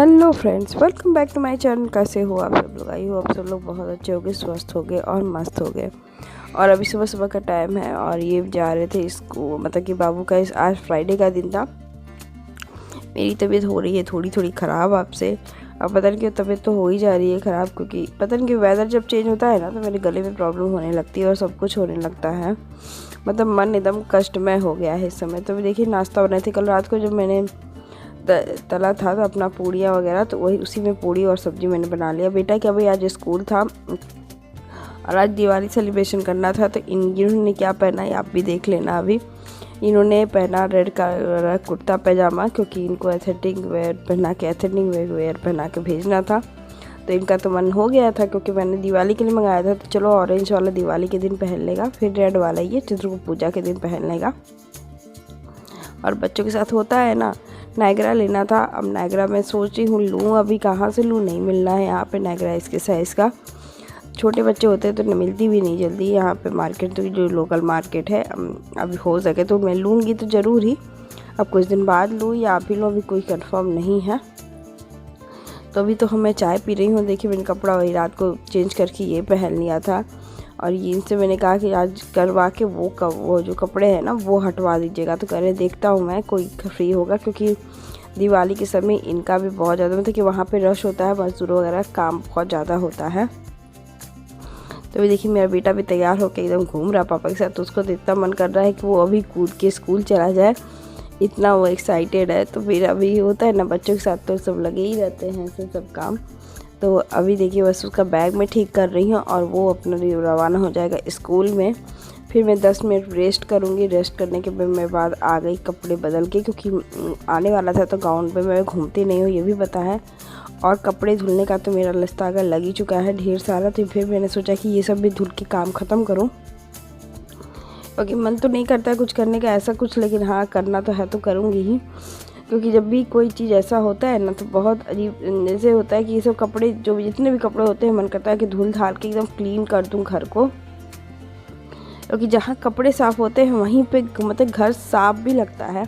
Hello friends, welcome back to my channel. कैसे हो आप सब लोग? आई हो आप सब लोग बहुत अच्छे होगे, स्वस्थ होगे और मस्त होगे। और अभी सुबह सुबह का टाइम है और ये जा रहे थे इसको, मतलब कि बाबू का आज फ्राइडे का दिन था। मेरी तबीयत हो रही है थोड़ी थोड़ी ख़राब आपसे। अब पता नहीं क्यों तबीयत तो हो ही जा रही है ख़राब, क्योंकि पता नहीं क्यों वेदर जब चेंज होता है ना तो मेरे गले में प्रॉब्लम होने लगती है और सब कुछ होने लगता है। मतलब मन एकदम कष्टमय हो गया है इस समय। तो देखिए नाश्ता बनाई थी कल रात को, जब मैंने तला था तो अपना पूड़ियाँ वगैरह, तो वही उसी में पूड़ी और सब्ज़ी मैंने बना लिया। बेटा क्या भाई, आज स्कूल था और आज दिवाली सेलिब्रेशन करना था। तो इन्होंने क्या पहना है आप भी देख लेना। अभी इन्होंने पहना रेड कलर कुर्ता पैजामा, क्योंकि इनको एथेटिक वेयर पहना के भेजना था। तो इनका तो मन हो गया था, क्योंकि मैंने दिवाली के लिए मंगाया था। तो चलो ऑरेंज वाला दिवाली के दिन पहन लेगा, फिर रेड वाला ये चित्रगुप्त पूजा के दिन पहन लेगा। और बच्चों के साथ होता है ना, नायग्रा लेना था। अब नायग्रा मैं सोच रही हूँ लूँ, अभी कहाँ से लूँ, नहीं मिल रहा है यहाँ पे नायग्रा इसके साइज़ का। छोटे बच्चे होते हैं तो मिलती भी नहीं जल्दी यहाँ पे मार्केट, तो जो लोकल मार्केट है। अभी हो सके तो मैं लूँगी तो ज़रूर ही, अब कुछ दिन बाद लूँ या अभी लूँ, अभी कोई कंफर्म नहीं है। तो अभी तो मैं चाय पी रही हूँ। देखिए मैंने कपड़ा वही रात को चेंज करके ये पहन लिया था, और ये इनसे मैंने कहा कि आज करवा के वो जो कपड़े हैं ना वो हटवा दीजिएगा। तो कह रहे देखता हूँ मैं कोई फ्री होगा, क्योंकि दिवाली के समय इनका भी बहुत ज़्यादा, मतलब कि वहाँ पे रश होता है, मजदूर वगैरह काम बहुत ज़्यादा होता है। तो अभी देखिए मेरा बेटा भी तैयार होकर एकदम घूम रहा पापा के साथ। तो उसको तो इतना मन कर रहा है कि वो अभी कूद के स्कूल चला जाए, इतना वो एक्साइटेड है। तो फिर अभी होता है ना बच्चों के साथ तो सब लगे ही रहते हैं सब काम। तो अभी देखिए बस उसका बैग मैं ठीक कर रही हूँ और वो अपना रवाना हो जाएगा स्कूल में। फिर मैं 10 मिनट रेस्ट करूँगी। रेस्ट करने के बाद आ गई कपड़े बदल के, क्योंकि आने वाला था। तो गाउन पे मैं घूमती नहीं हूँ, ये भी पता है। और कपड़े धुलने का तो मेरा लस्तागा लग ही चुका है ढेर सारा। तो फिर मैंने सोचा कि ये सब भी धुल के काम ख़त्म करूँ, क्योंकि मन तो नहीं करता है कुछ करने का ऐसा कुछ, लेकिन हाँ करना तो है तो करूँगी ही। क्योंकि जब भी कोई चीज़ ऐसा होता है ना तो बहुत अजीब जैसे होता है कि ये सब कपड़े जो जितने भी कपड़े होते हैं मन करता है कि धुल धाल के एकदम क्लीन कर दूं घर को। क्योंकि जहाँ कपड़े साफ़ होते हैं वहीं पे मतलब घर साफ़ भी लगता है।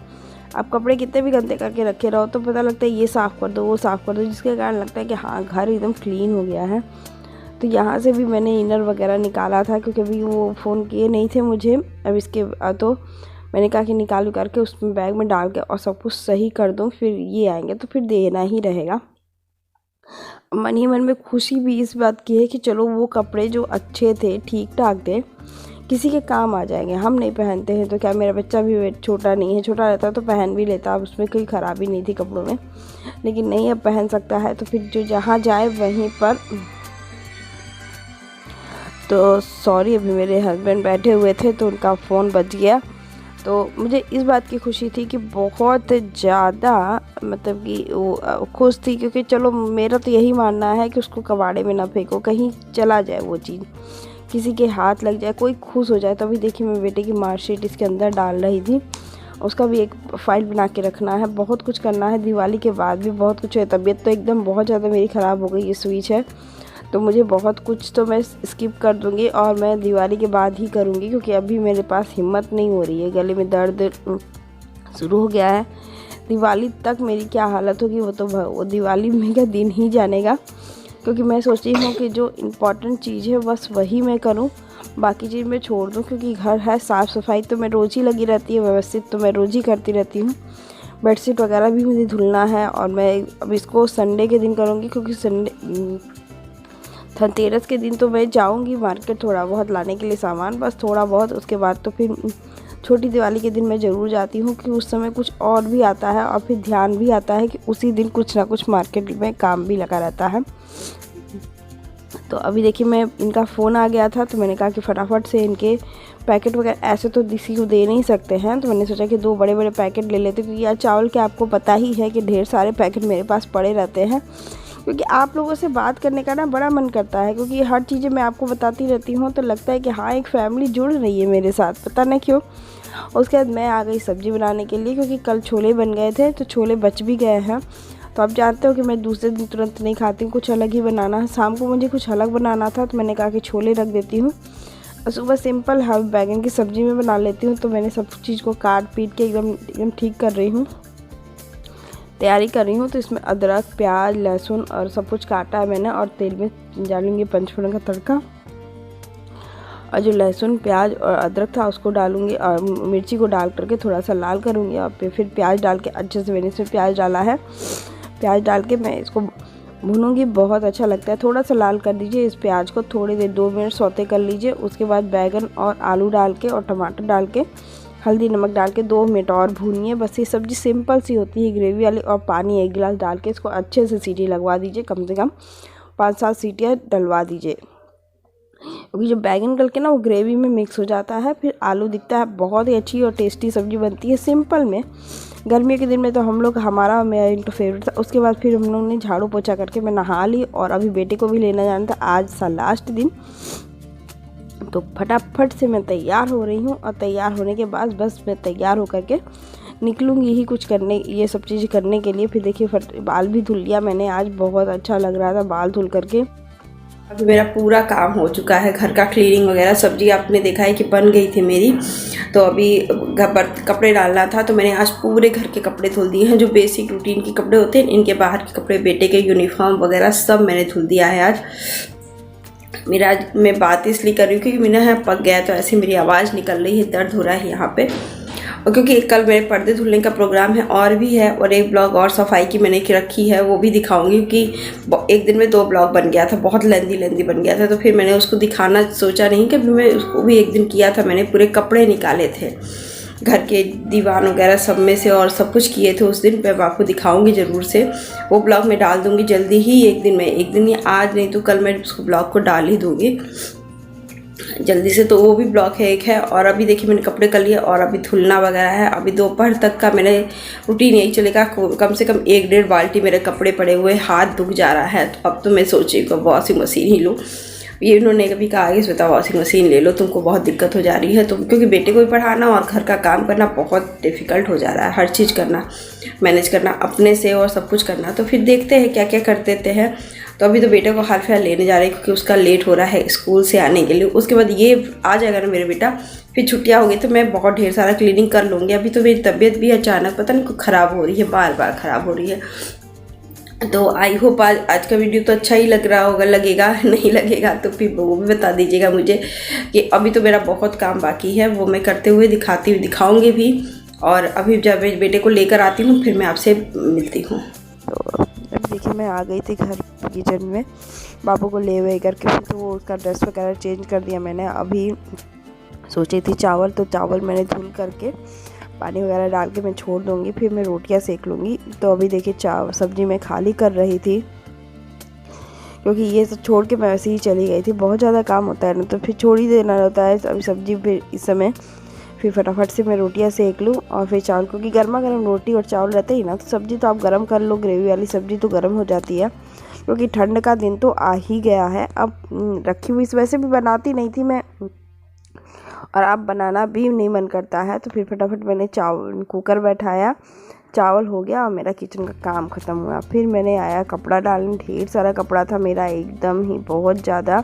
आप कपड़े कितने भी गंदे करके रखे रहो तो पता लगता है ये साफ़ कर दो वो साफ़ कर दो, जिसके कारण लगता है कि हाँ घर एकदम क्लीन हो गया है। तो यहाँ से भी मैंने इनर वगैरह निकाला था, क्योंकि अभी वो फ़ोन किए नहीं थे मुझे। अब इसके तो मैंने कहा कि निकाल करके उसमें बैग में डाल के और सब कुछ सही कर दूँ, फिर ये आएंगे तो फिर देना ही रहेगा। मन ही मन में खुशी भी इस बात की है कि चलो वो कपड़े जो अच्छे थे ठीक ठाक थे किसी के काम आ जाएंगे। हम नहीं पहनते हैं तो क्या, मेरा बच्चा भी छोटा नहीं है, छोटा रहता तो पहन भी लेता, अब उसमें कोई ख़राबी नहीं थी कपड़ों में। लेकिन नहीं अब पहन सकता है, तो फिर जो जहाँ जाए वहीं पर। तो सॉरी, अभी मेरे हस्बैंड बैठे हुए थे तो उनका फ़ोन बज गया। तो मुझे इस बात की खुशी थी कि बहुत ज़्यादा, मतलब कि वो खुश थी, क्योंकि चलो मेरा तो यही मानना है कि उसको कबाड़े में ना फेंको, कहीं चला जाए वो चीज़, किसी के हाथ लग जाए, कोई खुश हो जाए। तो अभी देखिए मैं बेटे की मार्कशीट इसके अंदर डाल रही थी, उसका भी एक फ़ाइल बना के रखना है, बहुत कुछ करना है। दिवाली के बाद भी बहुत कुछ है। तबीयत तो एकदम बहुत ज़्यादा मेरी ख़राब हो गई, ये स्विच है तो मुझे बहुत कुछ तो मैं स्किप कर दूंगी और मैं दिवाली के बाद ही करूंगी, क्योंकि अभी मेरे पास हिम्मत नहीं हो रही है, गले में दर्द शुरू हो गया है। दिवाली तक मेरी क्या हालत होगी वो दिवाली में का दिन ही जानेगा। क्योंकि मैं सोच रही हूँ कि जो इम्पोर्टेंट चीज़ है बस वही मैं करूँ, बाकी चीज़ मैं छोड़ दूँ। क्योंकि घर है, साफ़ सफाई तो मैं रोज़ ही लगी रहती है, व्यवस्थित तो मैं रोज़ ही करती रहती हूँ। बेडशीट वगैरह भी मुझे धुलना है और मैं अब इसको संडे के दिन करूँगी, क्योंकि धनतेरस के दिन तो मैं जाऊंगी मार्केट थोड़ा बहुत लाने के लिए सामान, बस थोड़ा बहुत। उसके बाद तो फिर छोटी दिवाली के दिन मैं ज़रूर जाती हूँ, कि उस समय कुछ और भी आता है और फिर ध्यान भी आता है कि उसी दिन कुछ ना कुछ मार्केट में काम भी लगा रहता है। तो अभी देखिए मैं इनका फ़ोन आ गया था तो मैंने कहा कि फटाफट से इनके पैकेट वगैरह, ऐसे तो किसी को दे नहीं सकते हैं, तो मैंने सोचा कि 2 बड़े बड़े पैकेट ले लेते, क्योंकि यार चावल के आपको पता ही है कि ढेर सारे पैकेट मेरे पास पड़े रहते हैं। क्योंकि आप लोगों से बात करने का ना बड़ा मन करता है, क्योंकि हर चीज़ें मैं आपको बताती रहती हूँ तो लगता है कि हाँ एक फैमिली जुड़ रही है मेरे साथ, पता नहीं क्यों। उसके बाद मैं आ गई सब्ज़ी बनाने के लिए, क्योंकि कल छोले बन गए थे तो छोले बच भी गए हैं। तो आप जानते हो कि मैं दूसरे दिन तुरंत नहीं खाती हूँ, कुछ अलग ही बनाना है। शाम को मुझे कुछ अलग बनाना था तो मैंने कहा कि छोले रख देती हूँ और सुबह सिंपल बैगन की सब्ज़ी में बना लेती हूँ। तो मैंने सब चीज़ को काट पीट के एकदम ठीक कर रही हूँ, तैयारी कर रही हूँ। तो इसमें अदरक, प्याज, लहसुन और सब कुछ काटा है मैंने और तेल में डालूँगी पंचफोड़न का तड़का। और जो लहसुन, प्याज और अदरक था उसको डालूँगी और मिर्ची को डाल करके थोड़ा सा लाल करूँगी और फिर प्याज डाल के अच्छे से मैंने इसमें प्याज डाला है। प्याज डाल के मैं इसको भूनूंगी, बहुत अच्छा लगता है। थोड़ा सा लाल कर दीजिए इस प्याज को, थोड़ी देर 2 मिनट सौते कर लीजिए। उसके बाद बैगन और आलू डाल के और टमाटर डाल के हल्दी नमक डाल के 2 मिनट और भूनिए। बस ये सब्ज़ी सिंपल सी होती है, ग्रेवी वाली। और पानी 1 गिलास डाल के इसको अच्छे से सीटी लगवा दीजिए, कम से कम 5-7 सीटियाँ डलवा दीजिए, क्योंकि जो बैगन गल के ना वो ग्रेवी में मिक्स हो जाता है, फिर आलू दिखता है। बहुत ही अच्छी और टेस्टी सब्ज़ी बनती है सिंपल में। गर्मियों के दिन में तो हम लोग, हमारा मेरा तो फेवरेट था। उसके बाद फिर हम लोग ने झाड़ू पोछा करके मैं नहा ली और अभी बेटे को भी लेना जाना था, आज था लास्ट दिन। तो फटाफट से मैं तैयार हो रही हूँ और तैयार होने के बाद बस मैं तैयार होकर के निकलूँगी ही कुछ करने, ये सब चीज़ें करने के लिए। फिर देखिए बाल भी धुल लिया मैंने आज, बहुत अच्छा लग रहा था बाल धुल करके। अभी मेरा पूरा काम हो चुका है, घर का क्लीनिंग वगैरह। सब्जी आपने देखा है कि बन गई थी मेरी। तो अभी कपड़े डालना था, तो मैंने आज पूरे घर के कपड़े धुल दिए हैं। जो बेसिक रूटीन के कपड़े होते हैं, इनके बाहर के कपड़े, बेटे के यूनिफॉर्म वगैरह सब मैंने धुल दिया है आज। मैं बात इसलिए कर रही हूँ क्योंकि मेरा यहाँ पक गया, तो ऐसे मेरी आवाज़ निकल रही है, दर्द हो रहा है यहाँ पे। और क्योंकि कल मेरे पर्दे धुलने का प्रोग्राम है और भी है, और एक ब्लॉग और सफाई की मैंने रखी है, वो भी दिखाऊंगी। क्योंकि एक दिन में 2 ब्लॉग बन गया था, बहुत लेंदी बन गया था। तो फिर मैंने उसको दिखाना सोचा नहीं कि मैं उसको भी एक दिन किया था। मैंने पूरे कपड़े निकाले थे घर के दीवान वगैरह सब में से, और सब कुछ किए थे उस दिन। मैं आपको दिखाऊंगी ज़रूर से, वो ब्लॉग मैं डाल दूँगी जल्दी ही। एक दिन ही, आज नहीं तो कल मैं उसको ब्लॉग को डाल ही दूँगी जल्दी से। तो वो भी ब्लॉग है एक है। और अभी देखिए मैंने कपड़े कर लिए और अभी धुलना वगैरह है। अभी दोपहर तक का मेरे रूटीन यही चलेगा। कम से कम 1-1.5 बाल्टी मेरे कपड़े पड़े हुए, हाथ दुख जा रहा है। तो अब तो मैं सोच रही हूँ वॉशिंग मशीन ही लूँ। ये उन्होंने कभी कहा कि श्वेता वॉशिंग मशीन ले लो, तुमको बहुत दिक्कत हो जा रही है। तो क्योंकि बेटे को भी पढ़ाना और घर का काम करना बहुत डिफ़िकल्ट हो जा रहा है, हर चीज़ करना, मैनेज करना अपने से और सब कुछ करना। तो फिर देखते हैं क्या क्या कर देते हैं। तो अभी तो बेटे को हाल फिलहाल लेने जा रहे हैं क्योंकि उसका लेट हो रहा है स्कूल से आने के लिए। उसके बाद ये आ जाएगा ना मेरा बेटा, फिर छुट्टियाँ हो गई तो मैं बहुत ढेर सारा क्लीनिंग कर लूँगी। अभी तो मेरी तबीयत भी अचानक पता नहीं ख़राब हो रही है, बार बार ख़राब हो रही है। तो आई होप आज का वीडियो तो अच्छा ही लग रहा होगा। लगेगा नहीं लगेगा तो फिर वो भी बता दीजिएगा मुझे, कि अभी तो मेरा बहुत काम बाकी है, वो मैं करते हुए दिखाऊंगी भी। और अभी जब मैं बेटे को लेकर आती हूँ फिर मैं आपसे मिलती हूँ। तो अभी देखिए मैं आ गई थी घर किचन में, बाबू को ले हुए करके। फिर तो वो उसका ड्रेस वगैरह चेंज कर दिया मैंने। अभी सोची थी चावल, तो चावल मैंने धुल करके पानी वगैरह डाल के मैं छोड़ दूँगी, फिर मैं रोटियां सेक लूँगी। तो अभी देखिए सब्जी मैं खाली कर रही थी, क्योंकि ये सब छोड़ के मैं वैसे ही चली गई थी। बहुत ज़्यादा काम होता है ना, तो फिर छोड़ ही देना होता है। अभी सब्जी फिर इस समय फिर फटाफट से मैं रोटियां सेक लूँ और फिर चावल, क्योंकि गर्मा गर्म रोटी और चावल रहते ही ना, तो सब्ज़ी तो आप गर्म कर लो, ग्रेवी वाली सब्ज़ी तो गर्म हो जाती है। क्योंकि ठंड का दिन तो आ ही गया है। अब रखी हुई वैसे भी बनाती नहीं थी मैं, और अब बनाना भी नहीं मन करता है। तो फिर फटाफट मैंने कुकर बैठाया, चावल हो गया और मेरा किचन का काम ख़त्म हुआ। फिर मैंने आया कपड़ा डालने, ढेर सारा कपड़ा था मेरा, एकदम ही बहुत ज़्यादा।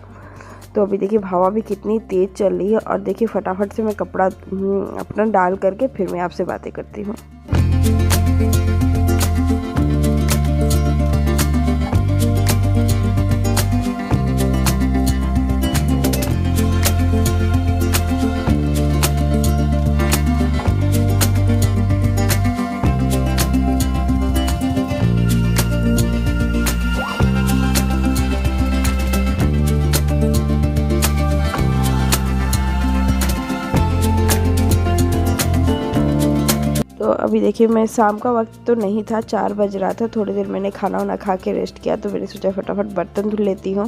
तो अभी देखिए हवा भी कितनी तेज़ चल रही है। और देखिए फटाफट से मैं कपड़ा अपना डाल करके फिर मैं आपसे बातें करती हूँ। तो अभी देखिए मैं शाम का वक्त तो नहीं था, 4 बज रहा था। थोड़ी देर मैंने खाना वाना खा के रेस्ट किया, तो मैंने सोचा फटाफट बर्तन धुल लेती हूँ,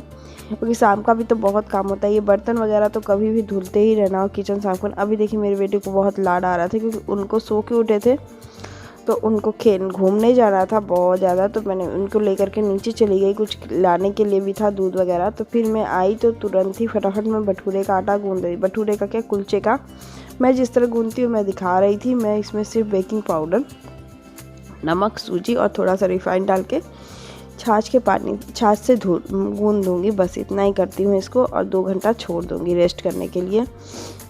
क्योंकि शाम का भी तो बहुत काम होता है। ये बर्तन वगैरह तो कभी भी धुलते ही रहना, और किचन साफ करना। अभी देखिए मेरे बेटे को बहुत लाड आ रहा था, क्योंकि उनको सो के उठे थे, तो उनको घूमने जाना था बहुत ज़्यादा। तो मैंने उनको लेकर के नीचे चली गई, कुछ लाने के लिए भी था, दूध वगैरह। तो फिर मैं आई तो तुरंत ही फटाफट मैं भटूरे का आटा गूँध रही, भटूरे का क्या, कुलचे का। मैं जिस तरह गूँधती हूँ मैं दिखा रही थी। मैं इसमें सिर्फ बेकिंग पाउडर, नमक, सूजी और थोड़ा सा रिफाइंड डाल के छाछ से गूँध दूँगी। बस इतना ही करती हूँ इसको, और 2 घंटा छोड़ दूँगी रेस्ट करने के लिए।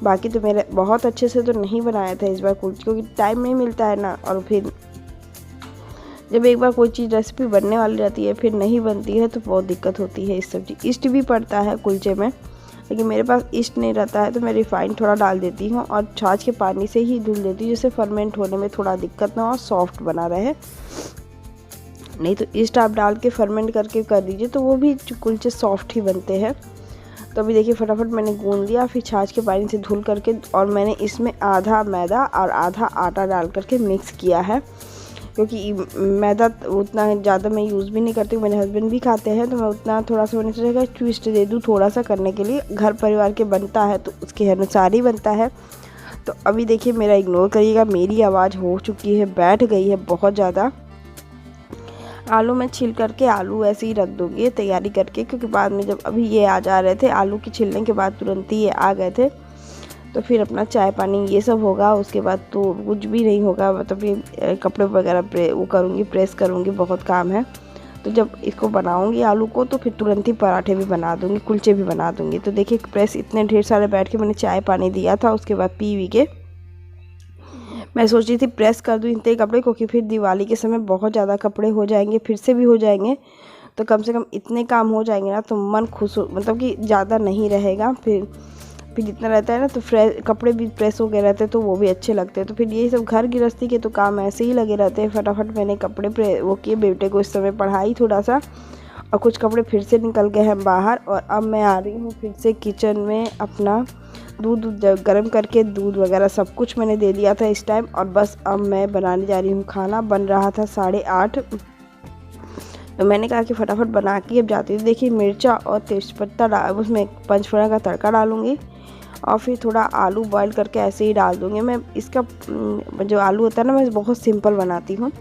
बाकी तो मेरे बहुत अच्छे से तो नहीं बनाया था इस बार कुछ, क्योंकि टाइम नहीं मिलता है ना। और फिर जब एक बार कोई चीज़ रेसिपी बनने वाली रहती है फिर नहीं बनती है तो बहुत दिक्कत होती है इस सब्जी। ईस्ट भी पड़ता है कुलचे में, लेकिन मेरे पास ईस्ट नहीं रहता है तो मैं रिफाइंड थोड़ा डाल देती हूँ और छाछ के पानी से ही धुल देती हूँ, जिससे फर्मेंट होने में थोड़ा दिक्कत ना हो और सॉफ्ट बना रहे। नहीं तो ईस्ट आप डाल के फर्मेंट करके कर दीजिए तो वो भी कुलचे सॉफ्ट ही बनते हैं। तो अभी देखिए फटाफट मैंने गूंद लिया, फिर छाछ के पानी से धुल करके, और मैंने इसमें आधा मैदा और आधा आटा डाल करके मिक्स किया है, क्योंकि मैदा उतना ज़्यादा मैं यूज़ भी नहीं करती हूँ, मेरे हस्बैंड भी खाते हैं, तो मैं उतना थोड़ा सा मैंने सोचा ट्विस्ट दे दूँ थोड़ा सा करने के लिए। घर परिवार के बनता है तो उसके अनुसार ही बनता है। तो अभी देखिए मेरा इग्नोर करिएगा, मेरी आवाज़ हो चुकी है, बैठ गई है बहुत ज़्यादा। आलू मैं छील करके आलू ऐसे ही रख दूँगी तैयारी करके, क्योंकि बाद में जब अभी ये आ जा रहे थे आलू की छिलने के बाद तुरंत ही ये आ गए थे, तो फिर अपना चाय पानी ये सब होगा, उसके बाद तो कुछ भी नहीं होगा। मतलब ये कपड़े वगैरह वो करूँगी, प्रेस करूँगी, बहुत काम है। तो जब इसको बनाऊँगी आलू को तो फिर तुरंत ही पराठे भी बना दूँगी, कुलचे भी बना दूँगी। तो देखिए प्रेस इतने ढेर सारे बैठ के मैंने चाय पानी दिया था, उसके बाद पी वी के मैं सोच रही थी प्रेस कर दूँ इतने कपड़े, क्योंकि फिर दिवाली के समय बहुत ज़्यादा कपड़े हो जाएंगे, फिर से भी हो जाएंगे, तो कम से कम इतने काम हो जाएंगे ना तो मन खुश हो, मतलब कि ज़्यादा नहीं रहेगा। फिर जितना रहता है ना तो कपड़े भी प्रेस हो गए रहते हैं तो वो भी अच्छे लगते हैं। तो फिर यही सब घर गृहस्थी के तो काम ऐसे ही लगे रहते हैं। फटाफट मैंने कपड़े वो किए, बेटे को इस समय पढ़ाई थोड़ा सा, और कुछ कपड़े फिर से निकल गए हैं बाहर। और अब मैं आ रही हूँ फिर से किचन में, अपना दूध गर्म करके दूध वगैरह सब कुछ मैंने दे दिया था इस टाइम, और बस अब मैं बनाने जा रही हूँ खाना। बन रहा था 8:30, तो मैंने कहा कि फटाफट बना के अब जाती हूँ। देखिए मिर्चा और तेज़पत्ता उसमें पंचफोड़न का तड़का डालूँगी, और फिर थोड़ा आलू बॉईल करके ऐसे ही डाल दूँगी। मैं इसका जो आलू होता है ना, मैं बहुत सिंपल बनाती हूँ।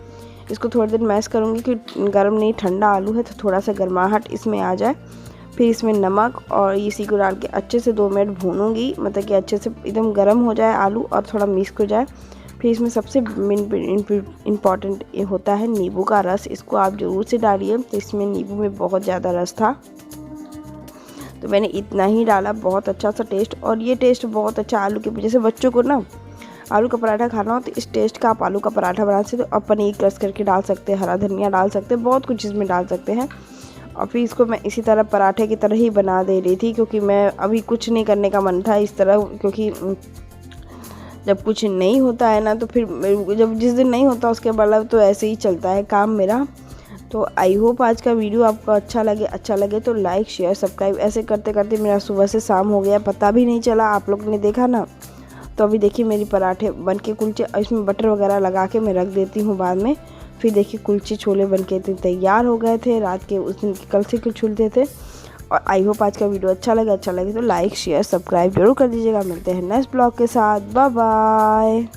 इसको थोड़ी देर मैश करूँगी कि गर्म नहीं ठंडा आलू है तो थोड़ा सा गर्माहट इसमें आ जाए। फिर इसमें नमक और इसी को डाल के अच्छे से 2 मिनट भूनूंगी, मतलब कि अच्छे से एकदम गर्म हो जाए आलू और थोड़ा मिक्स हो जाए। फिर इसमें सबसे इम्पॉर्टेंट होता है नींबू का रस, इसको आप ज़रूर से डालिए। तो इसमें नींबू में बहुत ज़्यादा रस था तो मैंने इतना ही डाला, बहुत अच्छा सा टेस्ट। और ये टेस्ट बहुत अच्छा आलू के, जैसे बच्चों को ना आलू का पराठा खाना हो तो इस टेस्ट का आप आलू का पराठा बना सकते हो। और पनीर क्रश करके डाल सकते हैं, हरा धनिया डाल सकते हैं, बहुत कुछ इसमें डाल सकते हैं। और फिर इसको मैं इसी तरह पराठे की तरह ही बना दे रही थी, क्योंकि मैं अभी कुछ नहीं करने का मन था इस तरह, क्योंकि जब कुछ नहीं होता है ना तो फिर जब जिस दिन नहीं होता उसके बाद तो ऐसे ही चलता है काम मेरा। तो आई होप आज का वीडियो आपको अच्छा लगे तो लाइक शेयर सब्सक्राइब, ऐसे करते करते मेरा सुबह से शाम हो गया, पता भी नहीं चला, आप लोग ने देखा ना। तो अभी देखिए मेरी पराठे बन के कुलचे, इसमें बटर वगैरह लगा के मैं रख देती हूँ बाद में। फिर देखिए कुलचे छोले बन के तैयार हो गए थे, रात के उस दिन कल से कुछ छूलते थे। और आई होप आज का वीडियो अच्छा लगे तो लाइक शेयर सब्सक्राइब जरूर कर दीजिएगा। मिलते हैं नेक्स्ट ब्लॉग के साथ, बाय बाय।